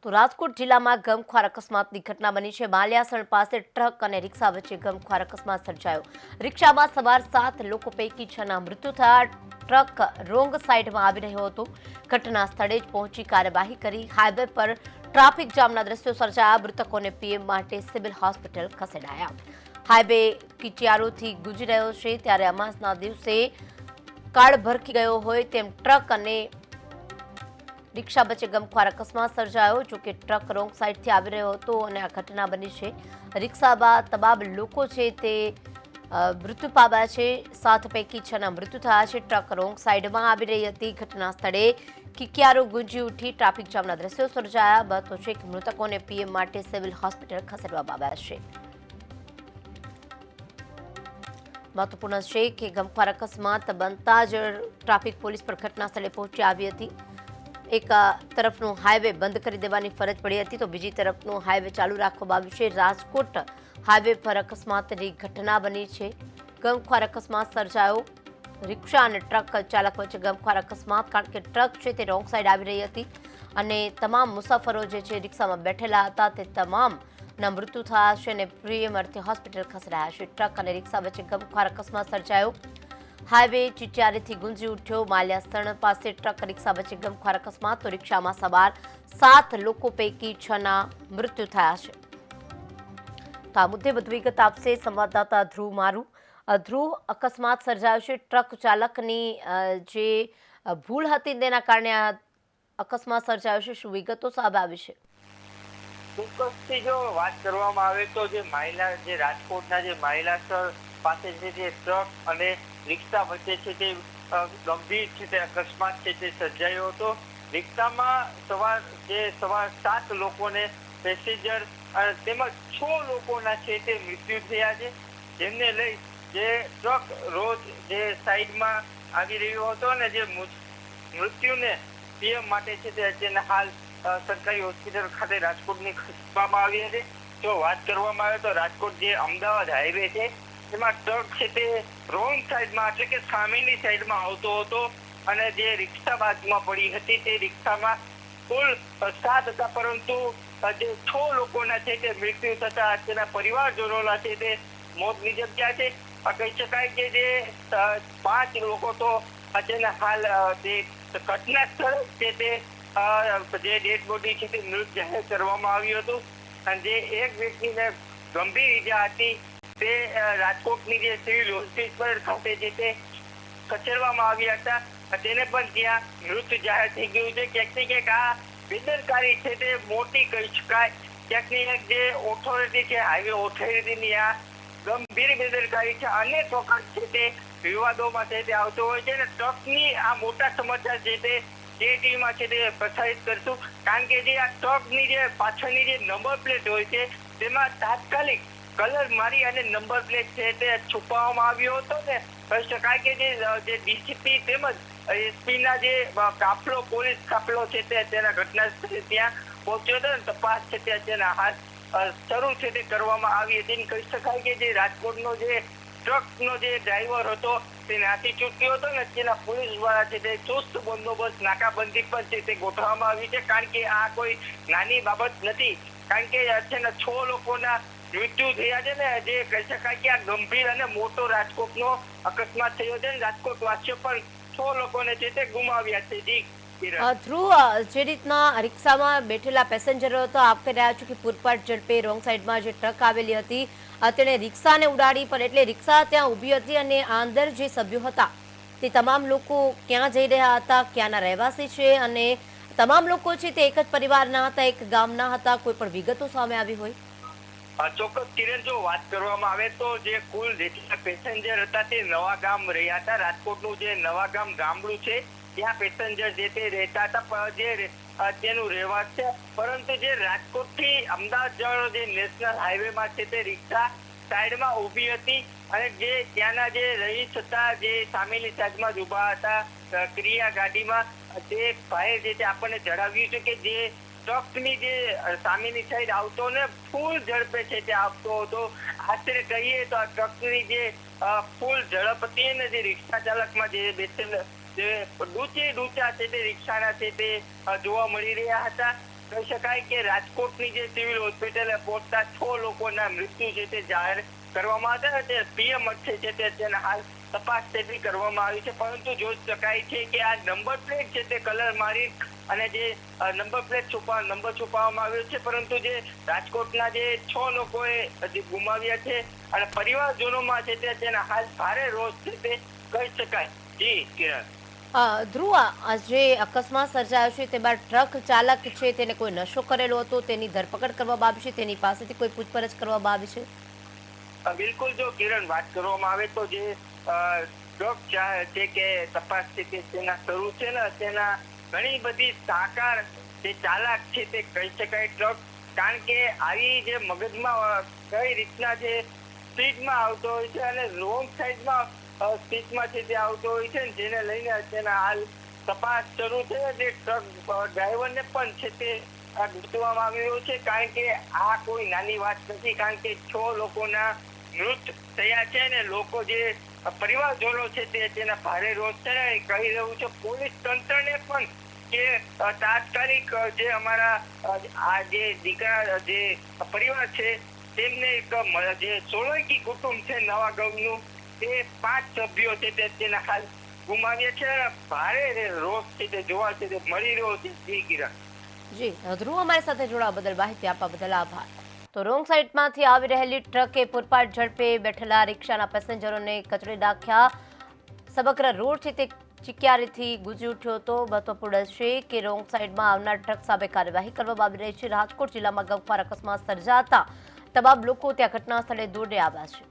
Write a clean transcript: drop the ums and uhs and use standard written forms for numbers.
તો રાજકોટ જિલ્લામાં ગમખ્વાર અકસ્માતની ઘટના બની છે। માલિયાસણ પાસે ટ્રક અને રિક્ષા વચ્ચે ગમખ્વાર અકસ્માત સર્જાયો। રિક્ષામાં સવાર 7 લોકો પૈકી 6ના મૃત્યુ થયા। ટ્રક રોંગ સાઈડમાં આવી રહ્યો હતો। ઘટના સ્થળે જ પહોંચી કાર્યવાહી કરી। હાઈવે પર ટ્રાફિક જામના દ્રશ્યો સર્જાયા। મૃતકોને પીએમ માટે સિવિલ હોસ્પિટલ ખસેડાયા। હાઈવે કિચિયારોથી ગુજરી રહ્યો છે ત્યારે અમાસના દિવસે કાળ ભરખી ગયો હોય તેમ ટ્રક અને રિક્ષા વચ્ચે ગમખ્વાર અકસ્માત સર્જાયો। જો કે ટ્રક રોંગ સાઈડથી આવી રહ્યો હતો અને આ ઘટના બની છે। રિક્ષામાં તમામ લોકો છે તે મૃત્યુ પામ્યા છે। 7 પૈકી 6ના મૃત્યુ થયા છે। ટ્રક રોંગ સાઈડમાં આવી રહી હતી। ઘટના સ્થળે કિકિયારો ગુંજી ઉઠી। ટ્રાફિક જામના દ્રશ્યો સર્જાયા। બતો છે કે મૃતકોને પીએમ માટે સિવિલ હોસ્પિટલ ખસેડવામાં આવ્યા છે। મહત્વપૂર્ણ છે કે ગમખ્વાર અકસ્માત બનતા જ ટ્રાફિક પોલીસ પર ઘટના સ્થળે પહોંચી આવી હતી। એક તરફનું હાઈવે બંધ કરી દેવાની ફરજ પડી હતી તો બીજી તરફનું હાઈવે ચાલુ રાખવામાં આવ્યું છે। રાજકોટ હાઈવે પર અકસ્માતની ઘટના બની છે। ગમખ્વાર અકસ્માત સર્જાયો। રિક્ષા અને ટ્રક ચાલક વચ્ચે ગમખ્વાર અકસ્માત, કારણ કે ટ્રક છે તે રોંગ સાઈડ આવી રહી હતી અને તમામ મુસાફરો જે છે રિક્ષામાં બેઠેલા હતા તે તમામના મૃત્યુ થયા છે અને પીએમ અર્થે હોસ્પિટલ ખસેડાયા છે। ટ્રક અને રિક્ષા વચ્ચે ગમખ્વાર અકસ્માત સર્જાયો। હાઈવે ચિચિયારીથી ગુંજી ઉઠ્યો। માલિયાસણ પાસે ટ્રક રિક્ષા વચ્ચે ગમખ્વાર અકસ્માત, તો રિક્ષામાં સવાર 7 લોકો પૈકી 6ના મૃત્યુ થયા છે। તો આ મુદ્દે વધુ વિગત આપશે સંવાદદાતા ધ્રુવ મારું। ધ્રુવ, અકસ્માત સર્જાયો છે, ટ્રક ચાલકની જે ભૂલ હતી તેના કારણે આ અકસ્માત સર્જાયો છે, શું વિગતો સામે આવી છે? ચોક્કસથી જો વાત કરવામાં આવે તો જે રાજકોટના જે માયલાસર પાસે છે જે ટ્રક અને રિક્ષા વચ્ચે છે તે ગંભીર છે તે અકસ્માત છે તે સર્જાયો હતો। રિક્ષામાં સવાર 7 લોકોને પેસેન્જર તેમજ 6 લોકોના છે તે મૃત્યુ થયા છે, જેમને લઈ જે ટ્રક રોજ જે સાઈડમાં આવી રહ્યો હતો અને જે મૃત્યુને પીએમ માટે છે તે અત્યારે હાલ સરકારી હોસ્પિટલ ખાતે રાજકોટની ખસેડવામાં આવી હતી। જો વાત કરવામાં આવે તો રાજકોટ જે અમદાવાદ હાઈવે છે એમાં ટ્રક છે તે રોંગ સાઈડમાં એટલે કે સામેની સાઈડમાં આવતો હતો અને જે રિક્ષા બાજુમાં પડી હતી તે રિક્ષામાં કુલ 7 હતા, પરંતુ જે 6 લોકોના છે તે મૃત્યુ થતા તેના પરિવારજનોના છે તે મોત નિપજ્યા છે। કહી શકાય કે જે 5 લોકો તો અત્યારે હાલ જે ઘટના સ્થળ છે તે જે ડેડ બોડી છે તે મૃત જાહેર કરવામાં આવ્યું હતું અને જે એક વ્યક્તિને ગંભીર ઈજા હતી તે રાજકોટની જે સિવિલ હોસ્પિટલ ખાતે છે તે ખસેડવામાં આવ્યા હતા। તેને પણ ત્યાં મૃત જાહેર થઈ ગયું છે। ક્યાંક ને ક્યાંક આ બેદરકારી છે તે મોટી કહી શકાય। ક્યાંક ને ક્યાંક જે ઓથોરિટી છે, હાઈવે ઓથોરિટીની આ ગંભીર બેદરકારી છે। અનેક વખત છે તે વિવાદોમાં છે તે આવતો હોય છે અને ટ્રકની આ મોટા સમાચાર છે તે ટીવીમાં છે તે પ્રસારિત કરશું, કારણ કે જે આ ટ્રકની જે પાછળની જે નંબર પ્લેટ હોય છે તેમાં તાત્કાલિક કલર મારી અને નંબર પ્લેટ છે તે છુપાવવામાં આવ્યો હતો ને કહી શકાય કે જે ડીસીપી તેમજ એસપીના જે કાફલો, પોલીસ કાફલો છે તે તેના ઘટના સ્થળે ત્યાં પહોંચ્યો હતો અને તપાસ છે તે તેના હાથ શરૂ છે તે કરવામાં આવી હતી। કહી શકાય કે જે રાજકોટનો જે ટ્રકનો જે ડ્રાઈવર હતો તે નાસી છૂટ્યો હતો ને તેના પોલીસ દ્વારા છે તે ચુસ્ત બંદોબસ્ત, નાકાબંધી પર છે તે ગોઠવવામાં આવી છે, કારણ કે આ કોઈ નાની બાબત નથી। કારણ કે અત્યારના 6 લોકોના મૃત્યુ થયા છે ને જે કહી શકાય કે આ ગંભીર અને મોટો રાજકોટનો અકસ્માત થયો છે। રાજકોટ વાસીઓ પણ 6 લોકોને છે તે ગુમાવ્યા છે। ધ્રુવ, જે રીતના રિક્ષામાં બેઠેલા પેસેન્જરો તો આપ કહી રહ્યા છો કે પૂરપાટ ઝડપે રોંગ સાઈડમાં જે ટ્રક આવેલી હતી તેણે રિક્ષાને ઉડાડી, પણ એટલે રિક્ષા ત્યાં ઊભી હતી અને અંદર જે સભ્યો હતા તે તમામ લોકો ક્યાં જઈ રહ્યા હતા, ક્યાંના રહેવાસી છે અને તમામ લોકો છે તે એક જ પરિવારના હતા, એક ગામના હતા, કોઈ પણ વિગતો સામે આવી હોય? ચોક્કસ કિરણ, જો વાત કરવામાં આવે તો જે કુલ જેટલા પેસેન્જર હતા તે નવા ગામ રહ્યા હતા। રાજકોટનું જે નવા ગામ ગામડું છે ત્યાં પેસેન્જર જે તે રહેતા હતા, જે તેનું રહેવાસ છે, પરંતુ જે રાજકોટથી અમદાવાદ જવાનો જે નેશનલ હાઈવેમાં છે તે રિક્ષા સાઈડમાં ઊભી હતી અને જે ત્યાંના જે રહીશ હતા જે સામેની સાઈડમાં જ ઊભા હતા ક્રિયા ગાડીમાં, તે ભાઈએ જે તે આપણને જણાવ્યું છે કે જે ટ્રકની જે સામેની સાઈડ આવતો ને ફૂલ ઝડપે છે તે આવતો હતો। આશરે કહીએ તો આ ટ્રકની જે ફૂલ ઝડપ હતી ને જે રિક્ષા ચાલકમાં જે બેસેલ જે ડૂચા છે તે રિક્ષાના છે તે જોવા મળી રહ્યા હતા। કહી શકાય કે રાજકોટની જે સિવિલ હોસ્પિટલે પહોંચતા 6 લોકોના મૃત્યુ છે તે જાહેર કરવામાં આવ્યા હતા. તે પીએમ છે તે તેના હાલ તપાસ તેની કરવામાં આવી છે, પરંતુ જોઈ શકાય છે કે આ નંબર પ્લેટ છે તે કલર મારી અને જે નંબર છુપાવવામાં આવ્યો છે, પરંતુ જે રાજકોટના જે 6 લોકોએ હજી ગુમાવ્યા છે અને પરિવારજનોમાં છે તે તેના હાલ ભારે રોષ છે તે કહી શકાય. જી કિરણ. ધ્રુવ, આ જે અકસ્માત સર્જાયો છે તે બાદ ટ્રક ચાલક છે તેને કોઈ નશો કરેલો હતો, તેની ધરપકડ કરવામાં આવી છે, તેની પાસેથી કોઈ પૂછપરછ કરવામાં આવી છે? બિલકુલ, જો કિરણ વાત કરવામાં આવે તો જે ટ્રક છે કે તપાસ છે કે તેના શરૂ છે ને તેના ઘણી બધી સાકાર જે ચાલક છે તે કહી શકાય ટ્રક, કારણ કે આવી જે મગજમાં કઈ રીતના જે સ્પીડમાં આવતો હોય છે અને રોંગ સાઈડમાં સ્પીડમાં છે તે આવતો હોય છે, જેને લઈને તેના હાલ તપાસ શરૂ છે. જે ટ્રક ડ્રાઈવરને પણ છે તે ગોતવામાં આવ્યો છે, કારણ કે આ કોઈ નાની વાત નથી, કારણ કે 6 લોકોના મૃત થયા છે અને લોકો જે પરિવારજનો છે તે તેના ભારે રોષ છે. કહી રહ્યું છે પોલીસ તંત્રને પણ કે તાત્કાલિક જે અમારા આ જે દીકરા જે પરિવાર છે તેમને એક જે સોલંકી કુટુંબ છે નવા ગામનું, તે 5 સભ્યો છે તે તેના હાલ ગુમાવ્યા છે. ભારે રોષ છે તે જોવા છે તે મળી રહ્યો છે. જી કિરણ. જી ધ્રુવ, અમારી સાથે જોડાવા બદલ, માહિતી આપવા બદલ આભાર. તો રોંગ સાઈડમાંથી આવી રહેલી ટ્રકે પૂરપાટ ઝડપે બેઠેલા રિક્ષાના પેસેન્જરોને કચડી નાખ્યા. સમગ્ર રોડ છે તે ચિકિયારીથી ગુંજી ઉઠ્યો હતો. મહત્વપૂર્ણ છે કે રોંગ સાઈડમાં આવનાર ટ્રક સામે કાર્યવાહી કરવામાં આવી રહી છે. રાજકોટ જિલ્લામાં ગમખ્વાર અકસ્માત સર્જાતા તમામ લોકો ત્યાં ઘટના સ્થળે દોડી આવ્યા છે.